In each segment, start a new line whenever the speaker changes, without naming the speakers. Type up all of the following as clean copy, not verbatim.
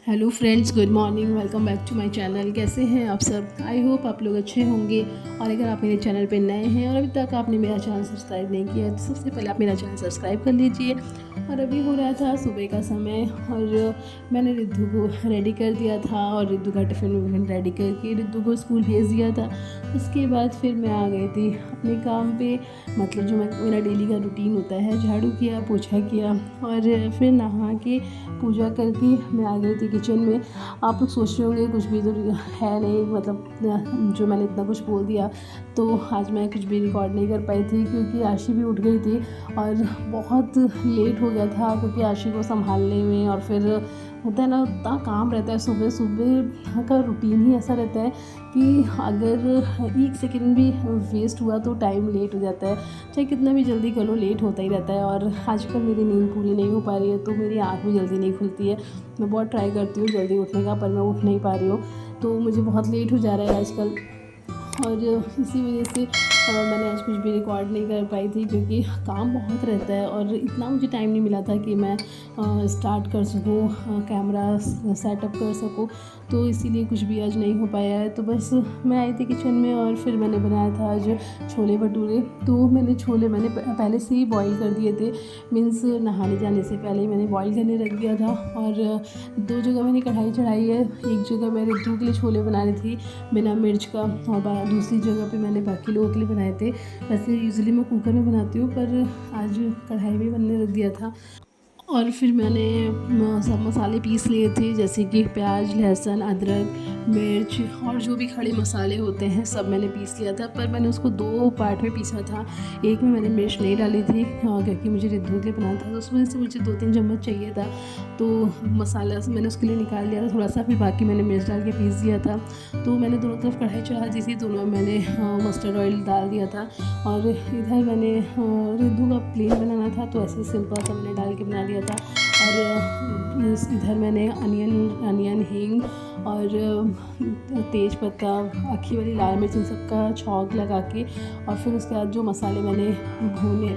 Hello friends, good morning. Welcome back to my channel. कैसे हैं आप सब? आई होप आप लोग अच्छे होंगे। और अगर आप मेरे चैनल पे नए हैं और अभी तक आपने मेरा चैनल सब्सक्राइब नहीं किया है तो सबसे पहले आप मेरा चैनल सब्सक्राइब कर लीजिए। और अभी हो रहा था सुबह का समय और मैंने रिद्धू को रेडी कर दिया था और रिद्धू का टिफ़िन रेडी करके रिद्धू को स्कूल भेज दिया था। उसके बाद फिर मैं आ गई थी अपने काम पे, मतलब जो मेरा डेली का रूटीन होता है। झाड़ू किया, पोछा किया और फिर नहा के पूजा करके मैं आ गई थी किचन में। आप लोग सोच रहे होंगे कुछ भी तो है नहीं, मतलब जो मैंने इतना कुछ बोल दिया तो आज मैं कुछ भी रिकॉर्ड नहीं कर पाई थी क्योंकि आशी भी उठ गई थी और बहुत लेट हो गया था क्योंकि आशी को संभालने में। और फिर होता है ना, इतना काम रहता है, सुबह सुबह का रूटीन ही ऐसा रहता है कि अगर एक सेकंड भी वेस्ट हुआ तो टाइम लेट हो जाता है। चाहे कितना भी जल्दी कर लो, लेट होता ही रहता है। और आजकल मेरी नींद पूरी नहीं हो पा रही है तो मेरी आँख भी जल्दी नहीं खुलती है। मैं बहुत ट्राई करती हूँ जल्दी उठने का, पर मैं उठ नहीं पा रही हूँ, तो मुझे बहुत लेट हो जा रहा है आजकल। और इसी वजह से मैंने आज कुछ भी रिकॉर्ड नहीं कर पाई थी क्योंकि काम बहुत रहता है और इतना मुझे टाइम नहीं मिला था कि मैं स्टार्ट कर सकूँ, कैमरा सेटअप कर सकूँ, तो इसीलिए कुछ भी आज नहीं हो पाया है। तो बस मैं आई थी किचन में और फिर मैंने बनाया था आज छोले भटूरे। तो मैंने पहले से ही बॉईल कर दिए थे, मीन्स नहाने जाने से पहले ही मैंने बॉईल करने रख दिया था। और 2 जगह मैंने कढ़ाई चढ़ाई है। एक जगह मैं रिद्धू के लिए छोले बना रही थी बिना मिर्च का और दूसरी जगह पे मैंने बाकी लोगों के लिए बनाए थे। वैसे यूजुअली मैं कुकर में बनाती हूँ पर आज कढ़ाई में बनने रख दिया था। और फिर मैंने सब मसाले पीस लिए थे, जैसे कि प्याज, लहसुन, अदरक, मिर्च और जो भी खड़े मसाले होते हैं सब मैंने पीस लिया था। पर मैंने उसको 2 पार्ट में पीसा था। एक में मैंने मिर्च नहीं डाली थी क्योंकि मुझे रिद्धू के लिए बनाना था, तो उस वजह से मुझे 2-3 चम्मच चाहिए था, तो मसाला मैंने उसके लिए निकाल लिया था थोड़ा सा। फिर बाकी मैंने मिर्च डाल के पीस दिया था। तो मैंने दोनों तरफ कढ़ाई चढ़ा दी थी, दोनों में मैंने मस्टर्ड ऑयल डाल दिया था। और इधर मैंने रिद्धू का प्लेन बनाना था तो ऐसे सिंपल सा मैंने डाल के बना लिया था। और इधर मैंने अनियन, हींग और तेज पत्ता, अक्खी वाली लाल मिर्च, इन सब का छौंक लगा के और फिर उसके बाद जो मसाले मैंने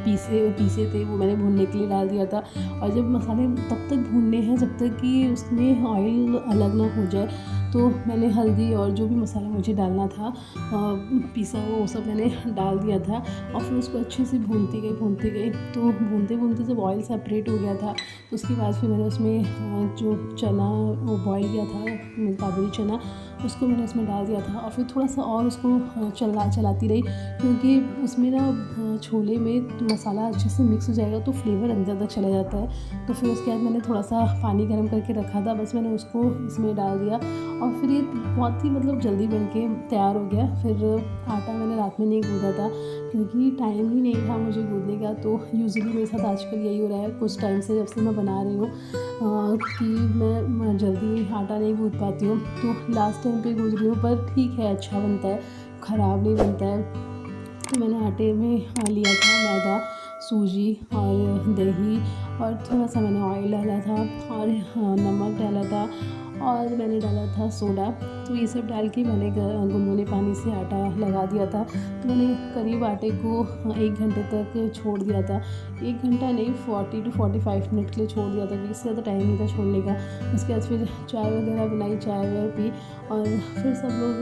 पीसे थे वो मैंने भूनने के लिए डाल दिया था। और जब मसाले तब तक भूनने हैं जब तक कि उसमें ऑयल अलग ना हो जाए, तो मैंने हल्दी और जो भी मसाला मुझे डालना था पीसा वो सब मैंने डाल दिया था। और फिर उसको अच्छे से भूनती गई। तो भूनते जब ऑयल सेपरेट हो गया था तो उसके बाद फिर मैंने उसमें जो चना वो बॉईल किया था, काबुली चना, उसको मैंने उसमें डाल दिया था। और फिर थोड़ा सा और उसको चलाती रही क्योंकि उसमें ना छोले में मसाला अच्छे से मिक्स हो जाएगा तो फ्लेवर अंदर तक चला जाता है। तो फिर उसके बाद मैंने थोड़ा सा पानी गर्म करके रखा था, बस मैंने उसको इसमें डाल दिया और फिर ये बहुत ही मतलब जल्दी बन के तैयार हो गया। फिर आटा मैंने रात में नहीं गूँधा था क्योंकि टाइम ही नहीं था मुझे गूँधने का। तो यूजुअली मेरे साथ आजकल यही हो रहा है कुछ टाइम से, जब से मैं बना रही हूँ कि मैं जल्दी आटा नहीं गूँध पाती हूँ। तो लास्ट टाइम पे गूँध रही हूँ, पर ठीक है, अच्छा बनता है, ख़राब नहीं बनता है। तो मैंने आटे में लिया था मैदा, सूजी और दही और थोड़ा सा मैंने ऑयल डाला था और नमक डाला था और मैंने डाला था सोडा। तो ये सब डाल के मैंने गुनगुने पानी से आटा लगा दिया था। तो मैंने करीब आटे को 1 घंटे तक छोड़ दिया था। 1 घंटा नहीं, 40 to 45 मिनट के लिए छोड़ दिया था क्योंकि इससे ज़्यादा टाइम नहीं था छोड़ने का। उसके बाद फिर चाय वगैरह बनाई, चाय वगैरह पी और फिर सब लोग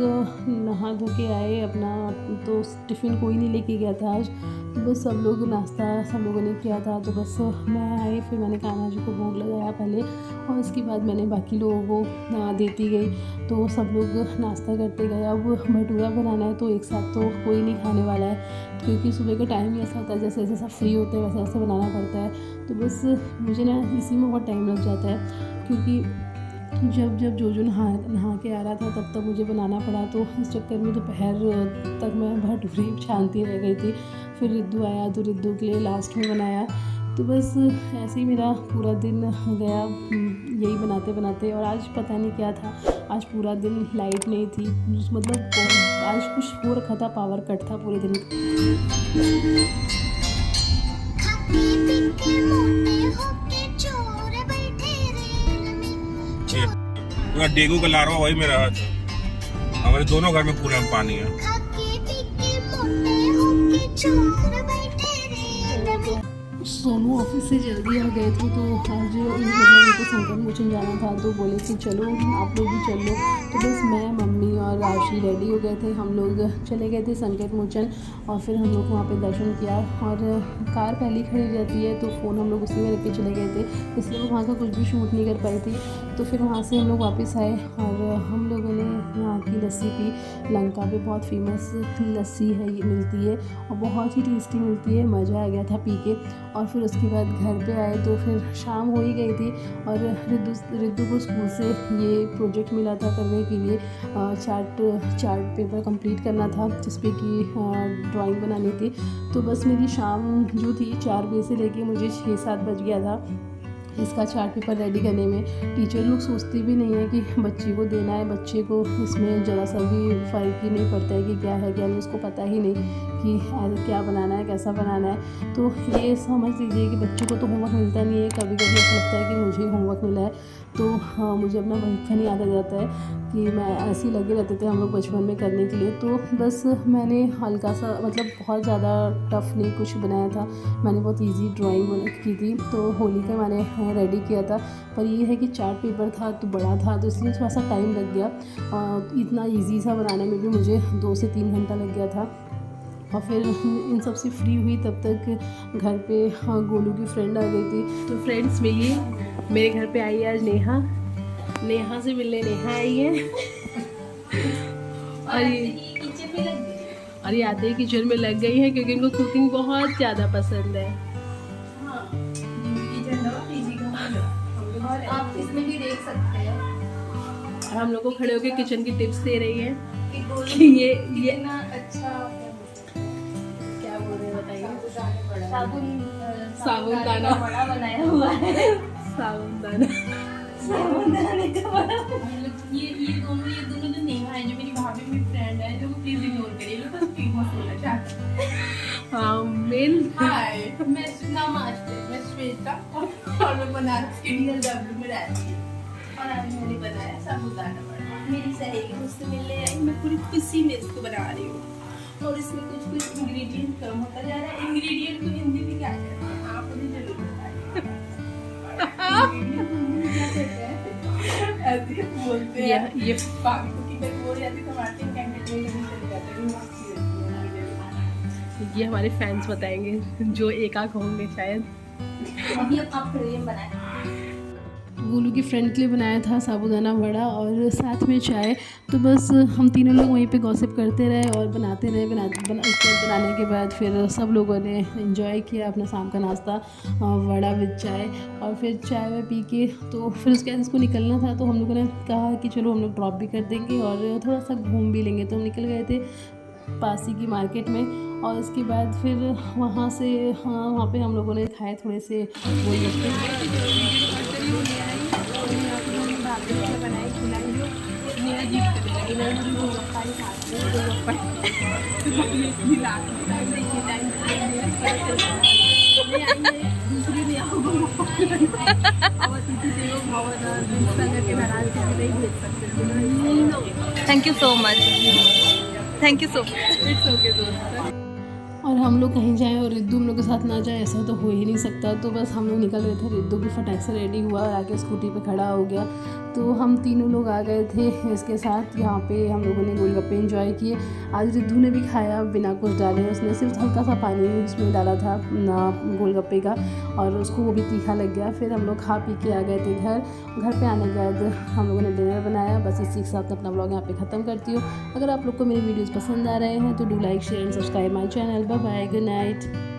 नहा धो के आए अपना। तो टिफ़िन कोई नहीं लेके गया था आज, तो बस सब लोग नाश्ता सब लोगों ने किया था। तो बस मैं आई, फिर मैंने कान्हा जी को भोग लगाया पहले और उसके बाद मैंने बाकी लोगों को देती गई। तो सब लोग नाश्ता करते गए। अब भटूरा बनाना है तो एक साथ तो कोई नहीं खाने वाला है क्योंकि सुबह का टाइम ही ऐसा होता है, जैसे जैसे सब फ्री होते हैं वैसे वैसे बनाना पड़ता है। तो बस मुझे ना इसी में बहुत टाइम लग जाता है क्योंकि जब जो नहा के आ रहा था तब मुझे बनाना पड़ा। तो इस चक्कर में दोपहर तक मैं भटूरे छानती रह गई थी। फिर रिद्धू आया तो रिद्धू के लिए लास्ट में बनाया। तो बस ऐसे ही मेरा पूरा दिन गया यही बनाते बनाते। और आज पता नहीं क्या था, आज पूरा दिन लाइट नहीं थी, मतलब आज कुछ हो रखा था, पावर कट था पूरे दिन।
पूरा डेंगू का लार्वा वही में रहा था। हमारे दोनों घर में पूरे में पानी है।
सोनू ऑफिस से जल्दी आ गए थे, तो आज मतलब उनको संकट मोचन जाना था, तो बोले कि चलो आप लोग भी चल लो। तो बस मैं, मम्मी और राशि रेडी हो गए थे, हम लोग चले गए थे संकट मोचन। और फिर हम लोग वहाँ पे दर्शन किया, और कार पहले खड़ी रहती है तो फ़ोन हम लोग उसी में रख के चले गए थे, इसलिए वहाँ का कुछ भी शूट नहीं कर पाई थी। तो फिर वहाँ से हम लोग वापस आए और हम लोगों ने यहाँ की लस्सी पी। लंका पे बहुत फेमस लस्सी है, ये मिलती है और बहुत ही टेस्टी मिलती है, मज़ा आ गया था पी के। और फिर उसके बाद घर पे आए तो फिर शाम हो ही गई थी, और रिद्धू को स्कूल से ये प्रोजेक्ट मिला था करने के लिए, चार्ट पेपर कंप्लीट करना था जिस पे कि ड्राइंग बनानी थी। तो बस मेरी शाम जो थी 4 बजे से लेके मुझे 6-7 बज गया था इसका चार्ट पेपर रेडी करने में। टीचर लोग सोचते भी नहीं है कि बच्चे को देना है, बच्चे को इसमें ज़रा सा भी फ़र्क ही नहीं पड़ता है कि क्या है क्या नहीं, उसको पता ही नहीं कि क्या बनाना है, कैसा बनाना है। तो ये समझ लीजिए कि बच्चों को तो होमवर्क मिलता नहीं है, कभी कभी ऐसा लगता है कि मुझे होमवर्क मिला है। तो हाँ, मुझे अपना बचपन याद आ जाता है कि मैं ऐसे ही लगे रहते थे हम लोग बचपन में करने के लिए। तो बस मैंने हल्का सा, मतलब बहुत ज़्यादा टफ़ नहीं कुछ बनाया था, मैंने बहुत इजी ड्राइंग की थी। तो होली का मैंने रेडी किया था, पर ये है कि चार्ट पेपर था तो बड़ा था, तो इसलिए थोड़ा सा टाइम लग गया। इतना इजी सा बनाने में भी मुझे 2 से 3 घंटा लग गया था। और फिर इन सब से फ्री हुई तब तक घर पे गोलू की फ्रेंड आ गई थी। तो फ्रेंड्स मिली, मेरे घर पे आई है आज नेहा से मिलने नेहा आई है। और ये आते ही किचन में लग गई है क्योंकि इनको कुकिंग बहुत ज़्यादा पसंद है।
और आप इसमें भी देख सकते हैं,
और हम लोग को खड़े होकर किचन की टिप्स दे रही है
कि ये ना अच्छा
क्या बोल रहे हैं बताइए।
साबुन दाना बड़ा बनाया हुआ है।
साबुनदाना
साबुनदाने का बड़ा, ये दोनों जो नेहा है, जो मेरी भाभी मेरी फ्रेंड है, जो प्लीज इग्नोर करिए, लोग बस फेमस होना चाहते हैं।
हाँ मेन।
हाय, मैं नमस्ते, मैं श्वेता और मैं बनारस के DLW में रहती हूँ, और आज मैंने बनाया साबुनदाना बड़ा। मेरी सहेली मुझसे मिलने आई, मैं पूरी खुशी में इसको बना रही हूँ, और इसमें कुछ इंग्रेडिएंट कम होता जा रहा है। इंग्रेडिएंट को हिंदी में क्या कहते हैं आप मुझे जरूर बताइए। ऐसे बोलते हैं ये पानी को की बोल जाती टमाटर कैंडिडेट में चले जाते हैं।
ये हमारे फैंस बताएंगे जो एकाक होंगे शायद।
अभी आप बनाए
गोलू की फ्रेंड के लिए बनाया था साबूदाना वड़ा और साथ में चाय। तो बस हम तीनों लोग वहीं पे गॉसिप करते रहे और बनाते रहे। बनाने के बाद फिर सब लोगों ने एंजॉय किया अपना शाम का नाश्ता, वड़ा विद चाय। और फिर चाय पी के तो फिर उसके बाद इसको निकलना था, तो हम लोगों ने कहा कि चलो हम लोग ड्रॉप भी कर देंगे और थोड़ा सा घूम भी लेंगे। तो हम निकल गए थे पास ही की मार्केट में, और इसके बाद फिर वहाँ से वहाँ पे हम लोगों ने खाए थोड़े से golgappe.
Thank you so much, thank you so much.
It's okay दोस्त। और हम लोग कहीं जाएं और रिद्धू हम लोग के साथ ना जाए ऐसा तो हो ही नहीं सकता। तो बस हम लोग निकल रहे थे, रिद्धू भी फटाक से रेडी हुआ और आके स्कूटी पे खड़ा हो गया। तो हम तीनों लोग आ गए थे इसके साथ। यहाँ पे हम लोगों ने गोलगप्पे एंजॉय किए। आज रिद्धू ने भी खाया बिना कुछ डाले, उसने सिर्फ हल्का सा पानी उसमें डाला था गोलगप्पे का, और उसको वो भी तीखा लग गया। फिर हम लोग खा पी के आ गए थे घर पे आने के बाद हम लोगों ने डिनर बनाया। बस इसी के साथ अपना ब्लॉग यहाँ पे ख़त्म करती हूँ। अगर आप लोग को मेरे वीडियोज़ पसंद आ रहे हैं तो do like share and subscribe my channel. Bye bye, good night.